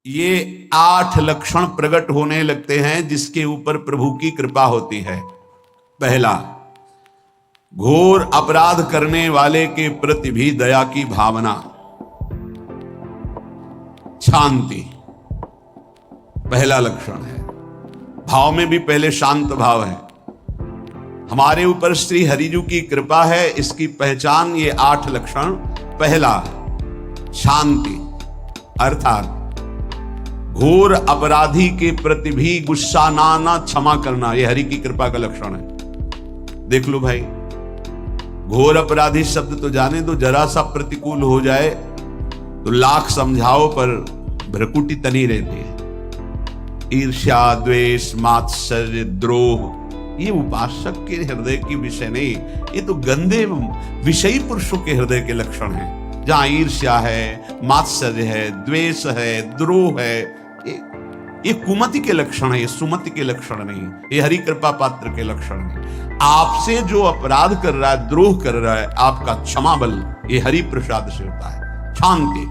ये 8 लक्षण प्रकट होने लगते हैं जिसके ऊपर प्रभु की कृपा होती है। पहला, घोर अपराध करने वाले के प्रति भी दया की भावना, शांति पहला लक्षण है। भाव में भी पहले शांत भाव है। हमारे ऊपर श्री हरिजू की कृपा है, इसकी पहचान ये 8 लक्षण। पहला, शांति, अर्थात घोर अपराधी के प्रति भी गुस्सा ना आना, क्षमा करना, यह हरि की कृपा का लक्षण है। देख लो भाई, घोर अपराधी शब्द तो जाने दो, जरा सा प्रतिकूल हो जाए तो लाख समझाओ पर भ्रकुटी तनी रहती है। ईर्ष्या, द्वेष, मात्सर्य, द्रोह, ये उपासक के हृदय की विषय नहीं, ये तो गंदे विषयी पुरुषों के हृदय के लक्षण हैं। जहां ईर्ष्या है, मात्सर्य है, द्वेष है, द्रोह है, ये कुमति के लक्षण है, ये सुमति के लक्षण नहीं, ये हरि कृपा पात्र के लक्षण है। आपसे जो अपराध कर रहा है, द्रोह कर रहा है, आपका क्षमा बल ये हरि प्रसाद से होता है। शांति,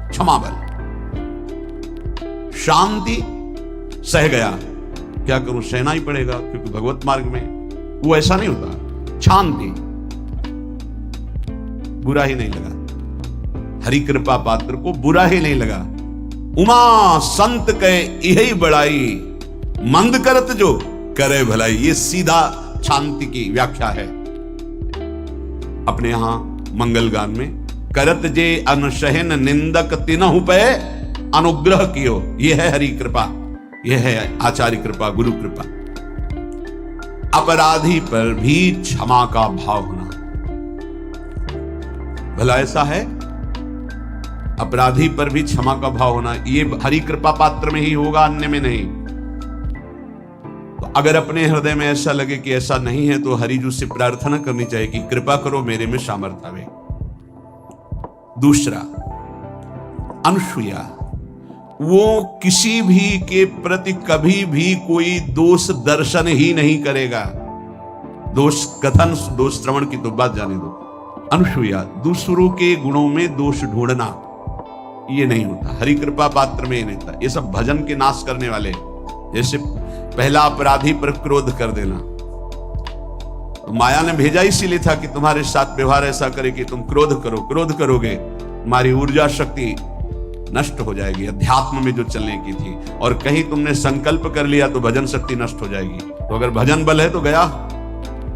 क्षमा बल, शांति, सह गया, क्या करूं, सहना ही पड़ेगा क्योंकि भगवत मार्ग में वो ऐसा नहीं होता। शांति, बुरा ही नहीं लगा, हरि कृपा पात्र को बुरा ही नहीं लगा। उमा संत कहे यही बड़ाई, मंद करत जो करे भलाई, ये सीधा शांति की व्याख्या है। अपने यहां मंगल गान में, करत जे अनशहन निंदक तिनहु पे अनुग्रह कियो, यह है हरि कृपा, यह है आचार्य कृपा, गुरु कृपा। अपराधी पर भी क्षमा का भाव होना, भला ऐसा है, अपराधी पर भी क्षमा का भाव होना, ये हरि कृपा पात्र में ही होगा, अन्य में नहीं। तो अगर अपने हृदय में ऐसा लगे कि ऐसा नहीं है तो हरिजू से प्रार्थना करनी चाहिए कि कृपा करो मेरे में सामर्थ्य आवे। दूसरा, अनुसूया, वो किसी भी के प्रति कभी भी कोई दोष दर्शन ही नहीं करेगा। दोष कथन, दोष श्रवण की तो बात जाने दो। अनुसूया, दूसरों के गुणों में दोष ढूंढना, ये नहीं होता, हरि कृपा पात्र में ये नहीं होता। ये सब भजन के नाश करने वाले, जैसे पहला अपराधी पर क्रोध कर देना, तो माया ने भेजा इसीलिए था कि तुम्हारे साथ व्यवहार ऐसा करे कि तुम क्रोध करो, क्रोध करोगे तुम्हारी ऊर्जा शक्ति नष्ट हो जाएगी, अध्यात्म में जो चलने की थी, और कहीं तुमने संकल्प कर लिया तो भजन शक्ति नष्ट हो जाएगी। तो अगर भजन बल है तो गया,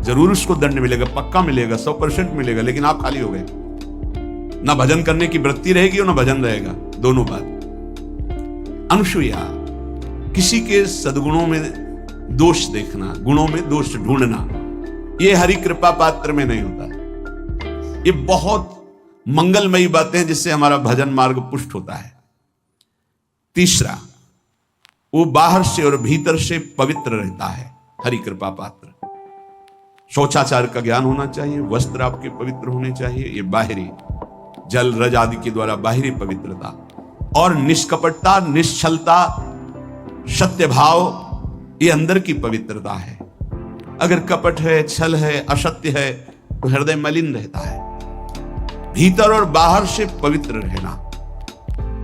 जरूर उसको दंड मिलेगा, पक्का मिलेगा, 100% मिलेगा, लेकिन आप खाली हो गए, ना भजन करने की वृत्ति रहेगी और ना भजन रहेगा, दोनों बात। अनुसूया, किसी के सद्गुणों में दोष देखना, गुणों में दोष ढूंढना, यह हरि कृपा पात्र में नहीं होता। ये बहुत मंगलमयी बातें हैं जिससे हमारा भजन मार्ग पुष्ट होता है। तीसरा, वो बाहर से और भीतर से पवित्र रहता है, हरि कृपा पात्र। शौचाचार का ज्ञान होना चाहिए, वस्त्र आपके पवित्र होने चाहिए, ये बाहरी, जल रज आदि के द्वारा बाहरी पवित्रता, और निष्कपटता, निश्चलता, सत्य भाव, ये अंदर की पवित्रता है। अगर कपट है, छल है, असत्य है तो हृदय मलिन रहता है। भीतर और बाहर से पवित्र रहना,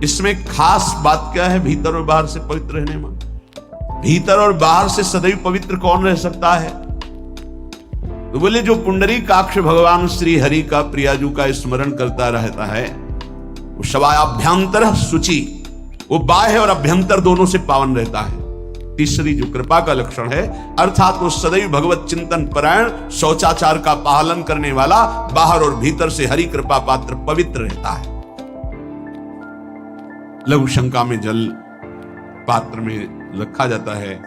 इसमें खास बात क्या है भीतर और बाहर से पवित्र रहने में? भीतर और बाहर से सदैव पवित्र कौन रह सकता है? तो बोले जो पुंडरीकाक्ष भगवान श्री हरि का, प्रियाजू का स्मरण करता रहता है, वो शवाभ्यंतर शुचि, वो बाह्य और अभ्यंतर दोनों से पावन रहता है। तीसरी जो कृपा का लक्षण है, अर्थात वो सदैव भगवत चिंतन परायण, शौचाचार का पालन करने वाला, बाहर और भीतर से हरि कृपा पात्र पवित्र रहता है। लघु शंका में जल पात्र में रखा जाता है,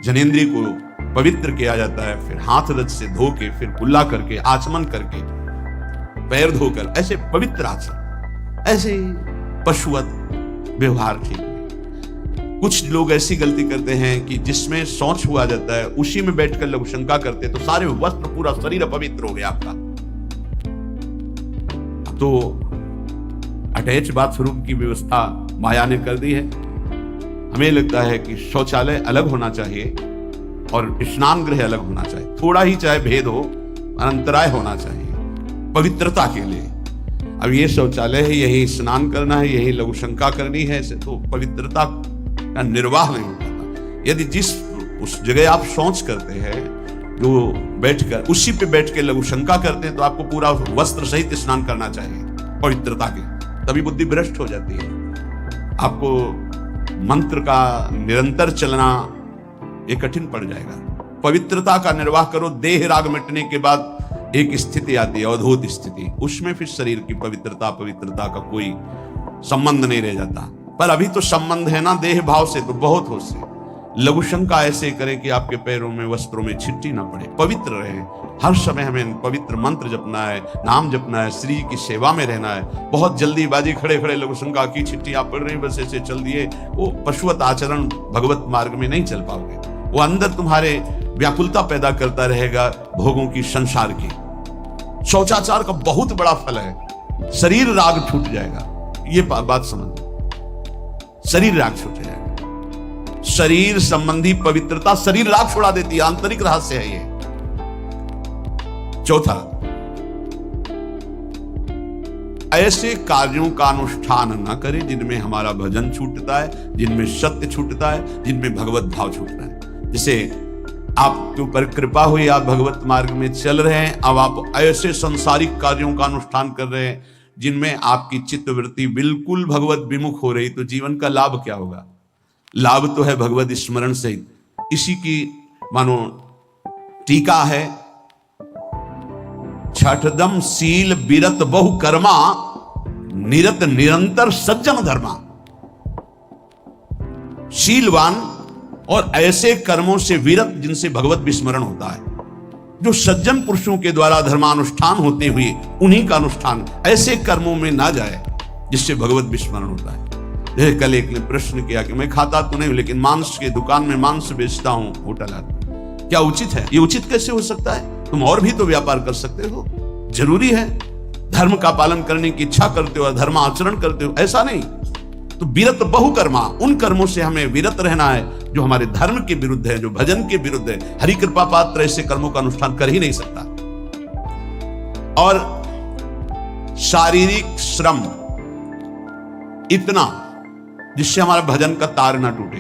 जनेंद्रिय को पवित्र किया जाता है, फिर हाथ रज से धो के, फिर कुल्ला करके, आचमन करके, पैर धोकर, ऐसे पवित्र आचरण, ऐसे पशुवत व्यवहार ठीक। कुछ लोग ऐसी गलती करते हैं कि जिसमें शौच हुआ जाता है उसी में बैठकर लघु शंका करते, तो सारे वस्त्र, पूरा शरीर अपवित्र हो गया आपका। तो अटैच बाथरूम की व्यवस्था माया ने कर दी है। हमें लगता है कि शौचालय अलग होना चाहिए और स्नान गृह अलग होना चाहिए, थोड़ा ही चाहे भेद हो, अंतराय होना चाहिए पवित्रता के लिए। अब ये शौचालय है, यही स्नान करना है, यही लघु शंका करनी है, ऐसे तो पवित्रता का निर्वाह नहीं हो पाता। यदि जिस उस जगह आप शौच करते हैं, जो बैठकर उसी पे बैठ के लघु शंका करते हैं, तो आपको पूरा वस्त्र सहित स्नान करना चाहिए पवित्रता के, तभी बुद्धि भ्रष्ट हो जाती है। आपको मंत्र का निरंतर चलना ये कठिन पड़ जाएगा। पवित्रता का निर्वाह करो। देह राग मिटने के बाद एक स्थिति आती है, अवधूत स्थिति, उसमें फिर शरीर की पवित्रता का कोई संबंध नहीं रह जाता। पर अभी तो संबंध है ना देह भाव से, तो बहुत हो से लघु शंका ऐसे करें कि आपके पैरों में वस्त्रों में छिट्टी ना पड़े, पवित्र रहे। हर समय हमें पवित्र मंत्र जपना है, नाम जपना है, श्री की सेवा में रहना है। बहुत जल्दीबाजी खड़े खड़े लघु शंका की छिट्टी आप पढ़ रही बस ऐसे चल दिए, वो पशुवत आचरण भगवत मार्ग में नहीं चल पाओगे। वो अंदर तुम्हारे व्याकुलता पैदा करता रहेगा भोगों की, संसार की। शौचाचार का बहुत बड़ा फल है, शरीर राग छूट जाएगा। ये बात समझ, शरीर राग छूट जाएगा। शरीर संबंधी पवित्रता शरीर राग छुड़ा देती है, आंतरिक रहस्य है ये। चौथा, ऐसे कार्यों का अनुष्ठान न करें जिनमें हमारा भजन छूटता है, जिनमें सत्य छूटता है, जिनमें भगवत भाव छूटता है। जैसे आपके ऊपर कृपा हुई, आप भगवत मार्ग में चल रहे हैं, अब आप ऐसे संसारिक कार्यों का अनुष्ठान कर रहे हैं जिनमें आपकी चित्तवृत्ति बिल्कुल भगवत विमुख हो रही, तो जीवन का लाभ क्या होगा? लाभ तो है भगवत स्मरण सहित। इसी की मानो टीका है, छठदम शील विरत बहु कर्मा, निरत निरंतर सज्जन धर्मा। शीलवान और ऐसे कर्मों से विरत जिनसे भगवत विस्मरण होता है, जो सज्जन पुरुषों के द्वारा धर्मानुष्ठान होते हुए उन्हीं का अनुष्ठान ऐसे कर्मों में ना जाए जिससे भगवत विस्मरण होता है। कल एक ने प्रश्न किया कि मैं खाता तो नहीं, लेकिन मांस के दुकान में मांस बेचता हूं, होटल आदमी, क्या उचित है? ये उचित कैसे हो सकता है? तुम और भी तो व्यापार कर सकते हो। जरूरी है धर्म का पालन करने की इच्छा करते हो, धर्म आचरण करते हो, ऐसा नहीं। तो विरत बहुकर्मा, उन कर्मों से हमें विरत रहना है जो हमारे धर्म के विरुद्ध है, जो भजन के विरुद्ध है। हरि कृपा पात्र ऐसे कर्मों का अनुष्ठान कर ही नहीं सकता। और शारीरिक श्रम इतना जिससे हमारा भजन का तार ना टूटे।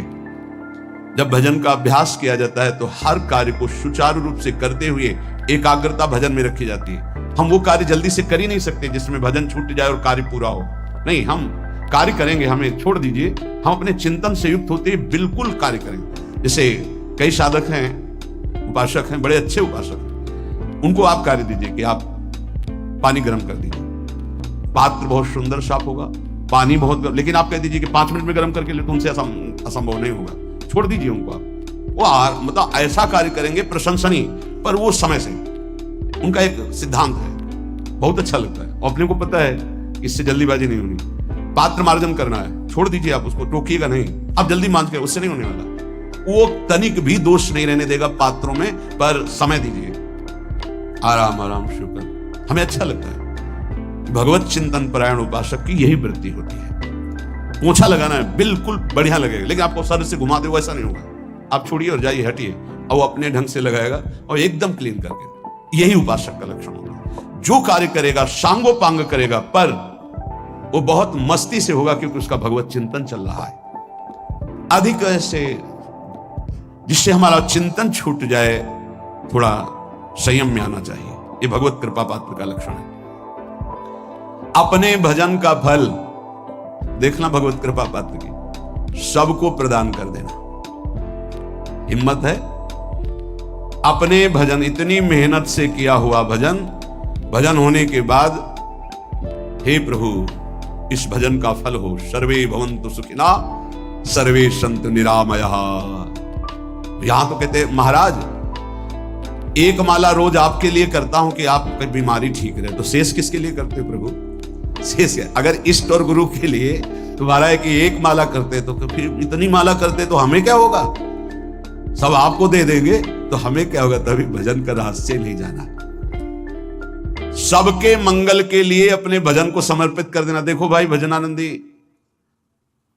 जब भजन का अभ्यास किया जाता है तो हर कार्य को सुचारू रूप से करते हुए एकाग्रता भजन में रखी जाती है। हम वो कार्य जल्दी से कर ही नहीं सकते जिसमें भजन छूट जाए और कार्य पूरा हो। नहीं, हम कार्य करेंगे, हमें छोड़ दीजिए, हम अपने चिंतन से युक्त होते ही बिल्कुल कार्य करेंगे। जैसे कई साधक हैं, उपासक हैं, बड़े अच्छे उपासक हैं, उनको आप कार्य दीजिए कि आप पानी गर्म कर दीजिए, पात्र बहुत सुंदर साफ होगा, पानी बहुत गर्म, लेकिन आप कह दीजिए कि 5 मिनट में गर्म करके ले, तो उनसे असंभव नहीं होगा, छोड़ दीजिए उनको। वो मतलब ऐसा कार्य करेंगे प्रशंसनीय, पर वो समय से उनका एक सिद्धांत है, बहुत अच्छा लगता है। और अपने को पता है इससे जल्दीबाजी नहीं होनी। पात्र मार्जन करना है, छोड़ दीजिए, आप उसको टोकिएगा नहीं, आप जल्दी मांझ के, उससे नहीं होने वाला। वो तनिक भी दोष नहीं रहने देगा पात्रों में, पर समय दीजिए, आराम आराम शुक्र। हमें अच्छा लगता है। भगवत चिंतन परायण उपासक की यही वृत्ति होती है। पोछा लगाना है, बिल्कुल बढ़िया लगेगा, लेकिन आपको सर से घुमा दे वैसा नहीं होगा। आप छोड़िए और जाइए, हटिए, और वो अपने ढंग से लगाएगा और एकदम क्लीन करके। यही उपासक का लक्षण होगा। जो कार्य करेगा सांगोपांग करेगा, पर वो बहुत मस्ती से होगा क्योंकि उसका भगवत चिंतन चल रहा है। अधिक ऐसे जिससे हमारा चिंतन छूट जाए, थोड़ा संयम में आना चाहिए। ये भगवत कृपा पात्र का लक्षण है। अपने भजन का फल देखना भगवत कृपा पात्र की, सबको प्रदान कर देना। हिम्मत है अपने भजन, इतनी मेहनत से किया हुआ भजन, भजन होने के बाद, हे प्रभु इस भजन का फल हो, सर्वे भवन्तु सुखिना सर्वे सन्तु निरामयः। यहां तो कहते महाराज, एक माला रोज आपके लिए करता हूं कि आपकी बीमारी ठीक रहे, तो शेष किसके लिए करते हो प्रभु? शेष है अगर इष्ट और गुरु के लिए तुम्हारा है कि एक माला करते, तो फिर इतनी माला करते तो हमें क्या होगा? सब आपको दे देंगे तो हमें क्या होगा? तभी भजन का रहस्य नहीं जाना। सबके मंगल के लिए अपने भजन को समर्पित कर देना। देखो भाई भजनानंदी,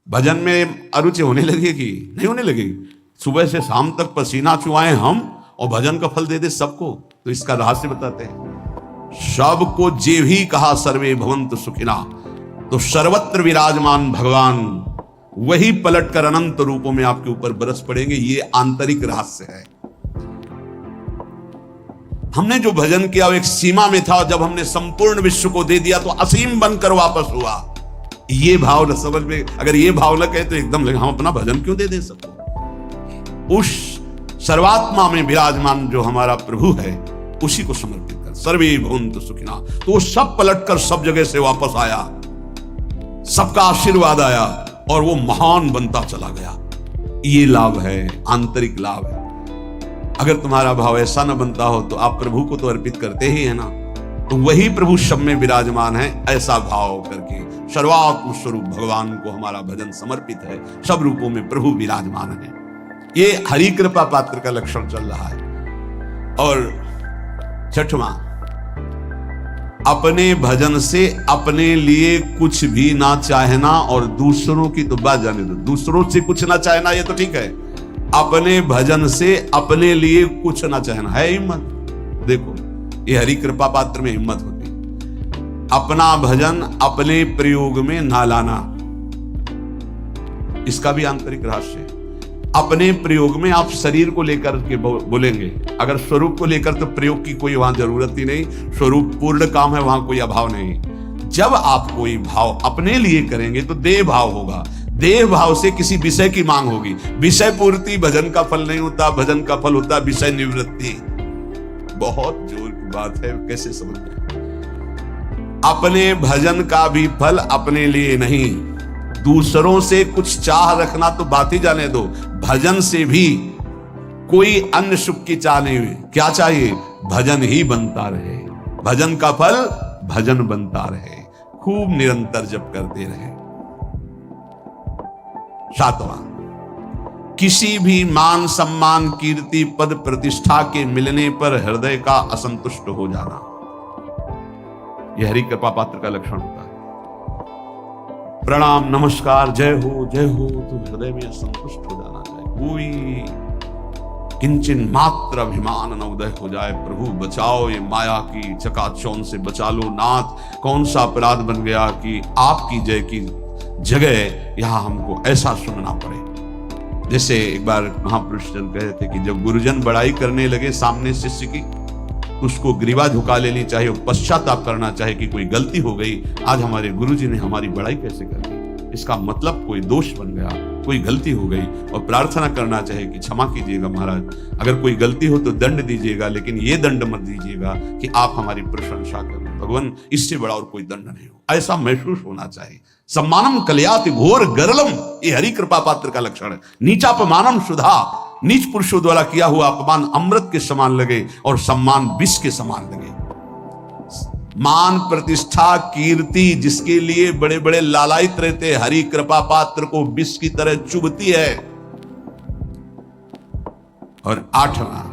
भजन में अरुचि होने लगेगी? नहीं होने लगेगी। सुबह से शाम तक पसीना चुआए हम और भजन का फल दे दे सबको, तो इसका रहस्य बताते हैं। सबको जे भी कहा सर्वे भवन्तु सुखिना, तो सर्वत्र विराजमान भगवान वही पलटकर अनंत रूपों में आपके ऊपर बरस पड़ेंगे। ये आंतरिक रहस्य है। हमने जो भजन किया वो एक सीमा में था, जब हमने संपूर्ण विश्व को दे दिया तो असीम बनकर वापस हुआ। ये भाव न समझ में, अगर ये भाव न कहे तो एकदम लगे हम अपना भजन क्यों दे सबको। उस सर्वात्मा में विराजमान जो हमारा प्रभु है उसी को समर्पित कर, सर्वे भवन्तु सुखिना। तो वो सब पलटकर सब जगह से वापस आया, सबका आशीर्वाद आया और वो महान बनता चला गया। ये लाभ है, आंतरिक लाभ है। अगर तुम्हारा भाव ऐसा न बनता हो तो आप प्रभु को तो अर्पित करते ही है ना, तो वही प्रभु सब में विराजमान है। ऐसा भाव करके सर्वात्म स्वरूप भगवान को हमारा भजन समर्पित है। सब रूपों में प्रभु विराजमान है। ये हरि कृपा पात्र का लक्षण चल रहा है। और छठवां, अपने भजन से अपने लिए कुछ भी ना चाहना और दूसरों की तो बात जाने दो, दूसरों से कुछ ना चाहना ये तो ठीक है, अपने भजन से अपने लिए कुछ ना चाहना है हिम्मत। देखो ये हरि कृपा पात्र में हिम्मत होती है। अपना भजन अपने प्रयोग में ना लाना, इसका भी आंतरिक रहस्य है। अपने प्रयोग में आप शरीर को लेकर के बोलेंगे, अगर स्वरूप को लेकर तो प्रयोग की कोई वहां जरूरत ही नहीं, स्वरूप पूर्ण काम है, वहां कोई अभाव नहीं। जब आप कोई भाव अपने लिए करेंगे तो देह भाव होगा, देह भाव से किसी विषय की मांग होगी। विषय पूर्ति भजन का फल नहीं होता, भजन का फल होता विषय निवृत्ति। बहुत जोर की बात है, कैसे समझना। अपने भजन का भी फल अपने लिए नहीं, दूसरों से कुछ चाह रखना तो बात ही जाने दो। भजन से भी कोई अन्य सुख की चाह नहीं हुई। क्या चाहिए? भजन ही बनता रहे, भजन का फल भजन बनता रहे, खूब निरंतर जप करते रहे। सातवां, किसी भी मान सम्मान कीर्ति पद प्रतिष्ठा के मिलने पर हृदय का असंतुष्ट हो जाना, यह हरि कृपा पात्र का लक्षण होता है। प्रणाम नमस्कार जय हो तो हृदय में असंतुष्ट हो जाना चाहिए। कोई किंचन मात्र अभिमान न उदय हो जाए। प्रभु बचाओ, ये माया की चकाचौंध से बचा लो नाथ। कौन सा अपराध बन गया कि आपकी जय की जगह यहां हमको ऐसा सुनना पड़े। जैसे एक बार महापुरुष जन कहे थे कि जब गुरुजन बड़ाई करने लगे सामने शिष्य की, उसको ग्रीवा झुका लेनी चाहिए, पश्चाताप करना चाहिए कि कोई गलती हो गई, आज हमारे गुरुजी ने हमारी बड़ाई कैसे कर दी। इसका मतलब कोई दोष बन गया, कोई गलती हो गई, और प्रार्थना करना चाहिए कि क्षमा कीजिएगा महाराज, अगर कोई गलती हो तो दंड दीजिएगा, लेकिन ये दंड मत दीजिएगा कि आप हमारी प्रशंसा करें। भगवान इससे बड़ा और कोई दंड नहीं हो, ऐसा महसूस होना चाहिए। सम्मानम कलयाति घोर गरलम, ये हरि कृपा पात्र का लक्षण है। नीचापमानम सुधा, नीच पुरुषों द्वारा किया हुआ अपमान अमृत के समान लगे और सम्मान विष के समान लगे। मान प्रतिष्ठा कीर्ति जिसके लिए बड़े बड़े लालायित रहते, हरि कृपा पात्र को विष की तरह चुभती है। और आठवां,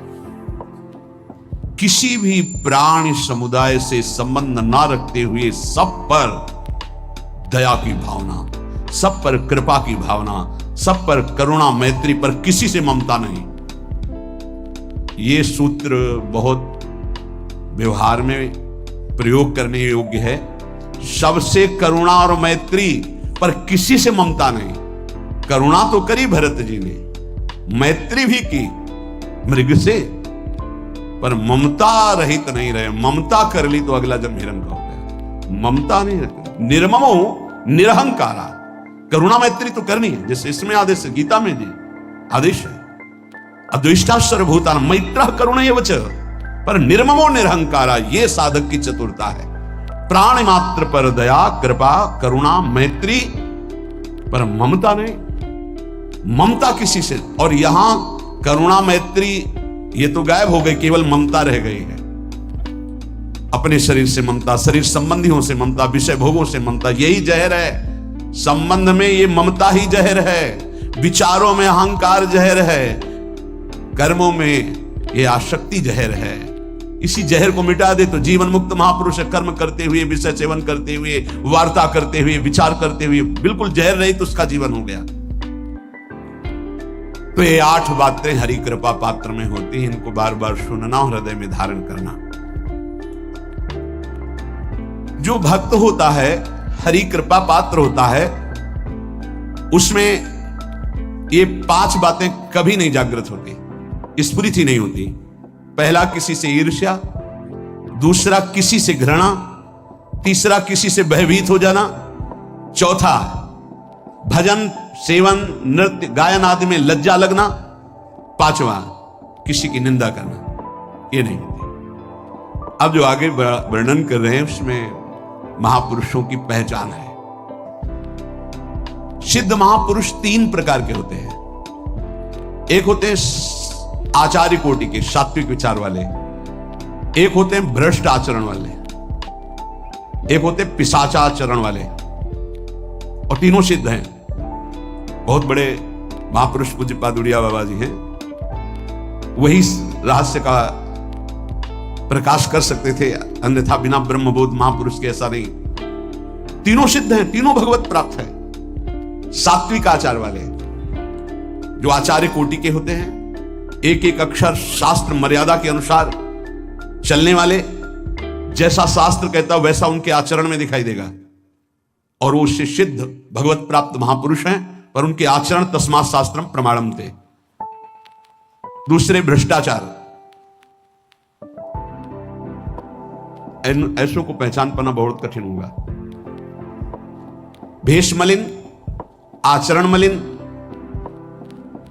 किसी भी प्राणी समुदाय से संबंध ना रखते हुए सब पर दया की भावना, सब पर कृपा की भावना, सब पर करुणा मैत्री पर किसी से ममता नहीं। ये सूत्र बहुत व्यवहार में प्रयोग करने योग्य है। सबसे करुणा और मैत्री पर किसी से ममता नहीं। करुणा तो करी भरत जी ने, मैत्री भी की मृग से, पर ममता रहित नहीं रहे। ममता कर ली तो अगला जन्म हिरण का हो गया। ममता नहीं रखी। निर्ममो निरहंकारा, करुणा मैत्री तो करनी है, जैसे इसमें आदेश है, गीता में जी आदेश है, अद्वेष्टा सर्वभूतानां मैत्रः करुणैव च, पर निर्ममो निरहंकारा, ये साधक की चतुरता है। प्राण मात्र पर दया कृपा करुणा मैत्री, पर ममता नहीं। ममता किसी से, और यहां करुणा मैत्री ये तो गायब हो गई, केवल ममता रह गई है। अपने शरीर से ममता, शरीर संबंधियों से ममता, विषय भोगों से ममता, यही जहर है। संबंध में ये ममता ही जहर है, विचारों में अहंकार जहर है, कर्मों में ये आसक्ति जहर है। इसी जहर को मिटा दे तो जीवन मुक्त महापुरुष कर्म करते हुए, विषय सेवन करते हुए, वार्ता करते हुए, विचार करते हुए, बिल्कुल जहर रहित उसका जीवन हो गया। तो ये 8 बातें हरि कृपा पात्र में होती हैं, इनको बार बार सुनना और हृदय में धारण करना। जो भक्त होता है, हरि कृपा पात्र होता है, उसमें ये 5 बातें कभी नहीं जागृत होती, स्फुरित ही नहीं होती। पहला, किसी से ईर्ष्या। दूसरा, किसी से घृणा। तीसरा, किसी से भयभीत हो जाना। चौथा, भजन, सेवन, नृत्य, गायन आदि में लज्जा लगना। पांचवा, किसी की निंदा करना। ये नहीं होती। अब जो आगे वर्णन कर रहे हैं उसमें महापुरुषों की पहचान है। सिद्ध महापुरुष 3 प्रकार के होते हैं। एक होते हैं आचार्य कोटि के, सात्विक विचार वाले। एक होते हैं भ्रष्ट आचरण वाले। एक होते हैं पिशाचाचरण वाले। और तीनों सिद्ध हैं। बहुत बड़े महापुरुष पूज्य पादुड़िया बाबा जी हैं, वही रहस्य का प्रकाश कर सकते थे, अन्यथा बिना ब्रह्मबोध महापुरुष के ऐसा नहीं। तीनों सिद्ध हैं, तीनों भगवत प्राप्त है। सात्विक आचार वाले, जो आचार्य कोटि के होते हैं, एक एक अक्षर शास्त्र मर्यादा के अनुसार चलने वाले, जैसा शास्त्र कहता वैसा उनके आचरण में दिखाई देगा। और वो उससे सिद्ध भगवत प्राप्त महापुरुष हैं, पर उनके आचरण तस्मात् शास्त्रम प्रमाणम थे। दूसरे, भ्रष्टाचार। ऐसों को पहचान पाना बहुत कठिन होगा। भेष मलिन, आचरण मलिन।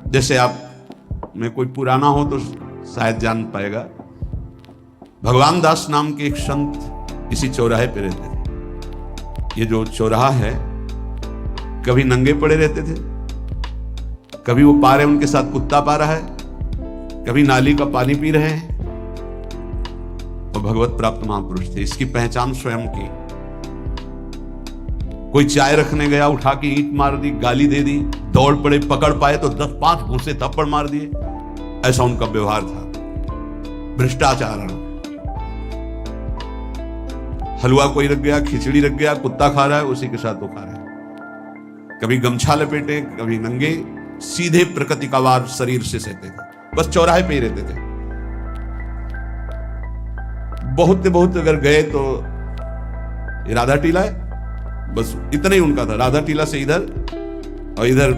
जैसे आप में कोई पुराना हो तो शायद जान पाएगा, भगवान दास नाम के एक संत इसी चौराहे पे रहते थे। ये जो चौराहा है, कभी नंगे पड़े रहते थे, कभी वो पा रहे उनके साथ कुत्ता पा रहा है, कभी नाली का पानी पी रहे हैं। और भगवत प्राप्त महापुरुष थे। इसकी पहचान स्वयं की। कोई चाय रखने गया, उठा के ईंट मार दी, गाली दे दी, दौड़ पड़े, पकड़ पाए तो 10-5 घूंसे थप्पड़ मार दिए। ऐसा उनका व्यवहार था। भ्रष्टाचार। हलवा कोई रख गया, खिचड़ी रख गया, कुत्ता खा रहा है, उसी के साथ वो खा रहे हैं। कभी गमछा लपेटे, कभी नंगे, सीधे प्रकृति का वार शरीर से सहते थे। बस चौराहे पे ही रहते थे। बहुत अगर गए तो ये राधा टीला है, बस इतना ही उनका था। राधा टीला से इधर, और इधर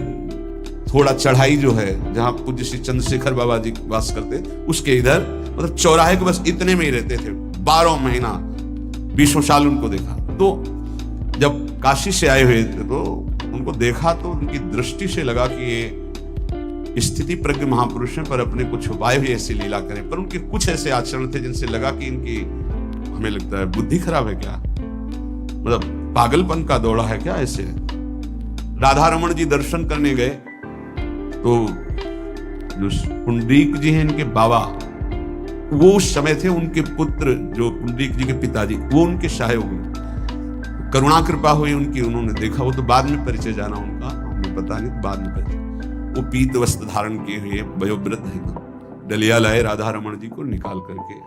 थोड़ा चढ़ाई जो है जहां पूज्य श्री चंद्रशेखर बाबा जी वास करते, उसके इधर, मतलब चौराहे के बस इतने में ही रहते थे। 12 महीना, 20 साल उनको देखा। तो जब काशी से आए हुए थे तो उनको देखा तो उनकी दृष्टि से लगा कि ये स्थिति प्रज्ञ महापुरुष हैं, पर अपने को छुपाए हुए ऐसी लीला करें। पर उनके कुछ ऐसे आचरण थे जिनसे लगा कि इनकी, हमें लगता है, बुद्धि खराब है क्या, मतलब पागलपन का दौड़ा है क्या। ऐसे राधा रमण जी दर्शन करने गए तो जो पुंडरीक जी हैं, इनके बाबा, वो उस समय थे, उनके पुत्र जो पुंडरीक जी के पिताजी, वो उनके सहायक हुए। करुणा कृपा हुई उनकी, उन्होंने देखा। वो तो बाद में परिचय जाना उनका, हमें पता नहीं, बाद में परिचय। वो पीत वस्त्र धारण किए हुए वयोवृद्ध है, डलिया लाए, राधा रमण जी को निकाल करके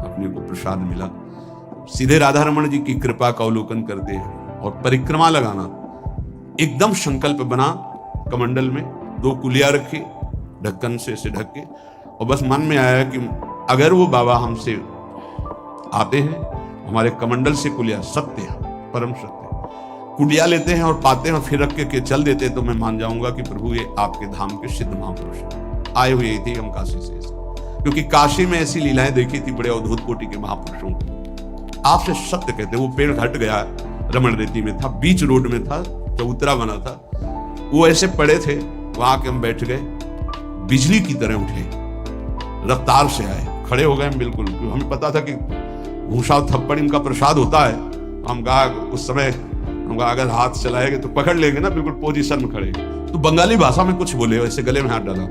अपने को प्रसाद मिला। सीधे राधा रमण जी की कृपा का अवलोकन करते हैं और परिक्रमा लगाना। एकदम संकल्प बना, कमंडल में 2 कुलिया रखी, ढक्कन से इसे ढक के, और बस मन में आया कि अगर वो बाबा हमसे आते हैं, हमारे कमंडल से कुलिया, सत्य है, परम सत्य, कुलिया लेते हैं और पाते हैं और फिर रख के चल देते हैं, तो मैं मान जाऊंगा कि प्रभु ये आपके धाम के सिद्ध महापुरुष हैं। आए हुए थे हम काशी से, क्योंकि काशी में ऐसी लीलाएं देखी थी बड़े अवधूत कोटि के महापुरुषों को। आपसे सत्य कहते, वो पेड़ हट गया, रमण रेती में था, बीच रोड में था, चबूतरा बना था, वो ऐसे पड़े थे, वहां के हम बैठ गए, बिजली की तरह उठे, रफ्तार से आए, खड़े हो गए बिल्कुल। हमें पता था कि घूसा थप्पड़ इनका प्रसाद होता है। हम कहा उस समय, हम कहा अगर हाथ चलाएंगे तो पकड़ लेंगे ना, बिल्कुल पोजीशन में खड़े। तो बंगाली भाषा में कुछ बोले, ऐसे गले में हाथ डाला,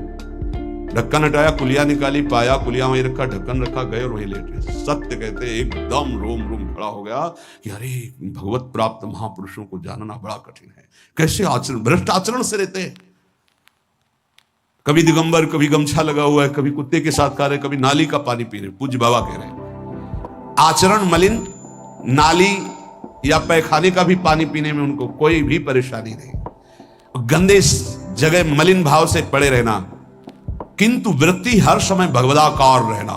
ढक्कन हटाया, कुलिया निकाली, पाया, कुलिया वहीं रखा, ढक्कन रखा, गए और वहीं लेटे। सत्य कहते एकदम रोम रोम खड़ा हो गया कि अरे भगवत प्राप्त महापुरुषों को जानना बड़ा कठिन है। कैसे आचरण, भ्रष्ट आचरण से रहते हैं। कभी दिगंबर, कभी गमछा लगा हुआ है, कभी कुत्ते के साथ खा रहे, कभी नाली का पानी पी रहे। पूज्य बाबा कह रहे हैं आचरण मलिन, नाली या पैखाने का भी पानी पीने में उनको कोई भी परेशानी नहीं। गंदे जगह मलिन भाव से पड़े रहना, किंतु वृत्ति हर समय भगवदाकार रहना,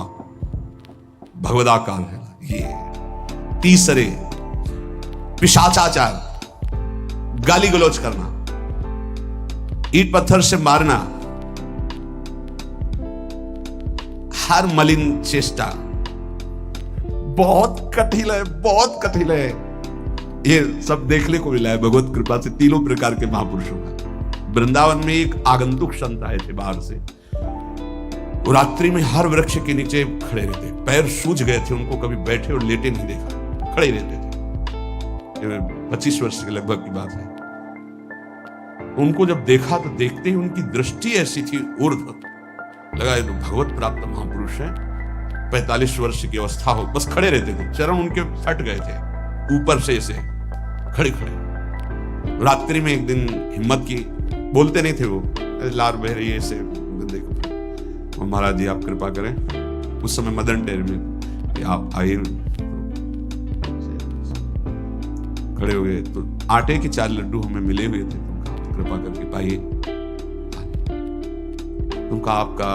भगवदाकार रहना। ये तीसरे पिशाचाचार, गाली गलौज करना, ईंट पत्थर से मारना, हर मलिन चेष्टा बहुत कठिन है, बहुत कठिन है। ये सब देखने को मिला है भगवत कृपा से तीनों प्रकार के महापुरुषों का। वृंदावन में एक आगंतुक संत आए थे बाहर से, वो रात्रि में हर वृक्ष के नीचे खड़े रहते, पैर सूज गए थे, उनको कभी बैठे और लेटे नहीं देखा, खड़े रहते थे। 25 वर्ष के लगभग की बात है। उनको जब देखा तो देखते ही उनकी दृष्टि ऐसी थी ऊर्ध्व, लगा ये तो भगवत प्राप्त महापुरुष है। 45 वर्ष की अवस्था हो, बस खड़े रहते थे, चरण उनके फट गए थे ऊपर से ऐसे खड़े खड़े। रात्रि में एक दिन हिम्मत की, बोलते नहीं थे वो, लार बह रही है ऐसे, देखो महाराज जी आप कृपा करें। उस समय मदन टेर में कि आप आइए, खड़े हो गए तो आटे के 4 लड्डू हमें मिले हुए थे, कृपा करके पाइए। तुमका आपका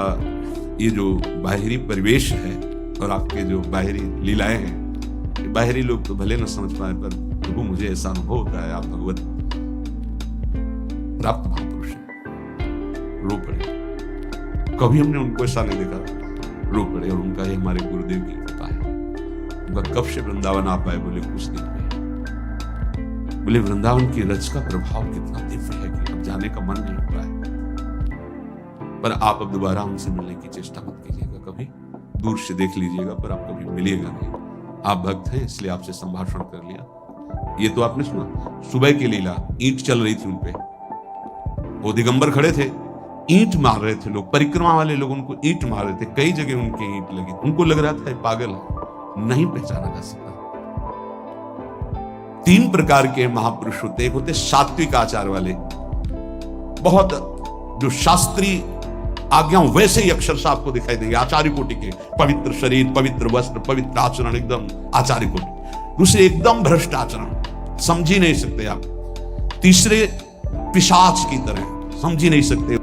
ये जो बाहरी परिवेश है और आपके जो बाहरी लीलाएं हैं, बाहरी लोग तो भले न समझ पाए, पर प्रभु मुझे ऐसा अनुभव होता है आप भगवत प्राप्त महापुरुष हैं। रो पड़े, कभी हमने उनको ऐसा नहीं देखा, रो पड़े। और उनका ये हमारे गुरुदेव की कृपा है। उनका कब से वृंदावन आ पाए, बोले कुछ दिन में। बोले वृंदावन की रज का प्रभाव कितना दिव्य है कि अब जाने का मन नहीं हो रहा है, पर आप अब दोबारा उनसे मिलने की चेष्टा मत कीजिएगा, कभी दूर से देख लीजिएगा, पर आप कभी मिलिएगा नहीं। आप भक्त हैं इसलिए आपसे संभाषण कर लिया। ये तो आपने सुना, सुबह की लीला, ईंट चल रही थी उनपे, वो दिगंबर खड़े थे, ईंट मार रहे थे लोग, परिक्रमा वाले लोग उनको ईंट मार रहे थे, कई जगह उनकी ईंट लगी। उनको लग रहा था पागल है, नहीं पहचाना जा सका। 3 प्रकार के महापुरुष होते, एक होते सात्विक आचार वाले, बहुत जो शास्त्रीय आज्ञा वैसे ही अक्षरशः आपको दिखाई देंगे, आचार्य कोटि के, पवित्र शरीर, पवित्र वस्त्र, पवित्र आचरण, एकदम आचार्य कोटि। दूसरे एकदम भ्रष्ट आचरण, समझ ही नहीं सकते आप। तीसरे पिशाच की तरह, समझ ही नहीं सकते,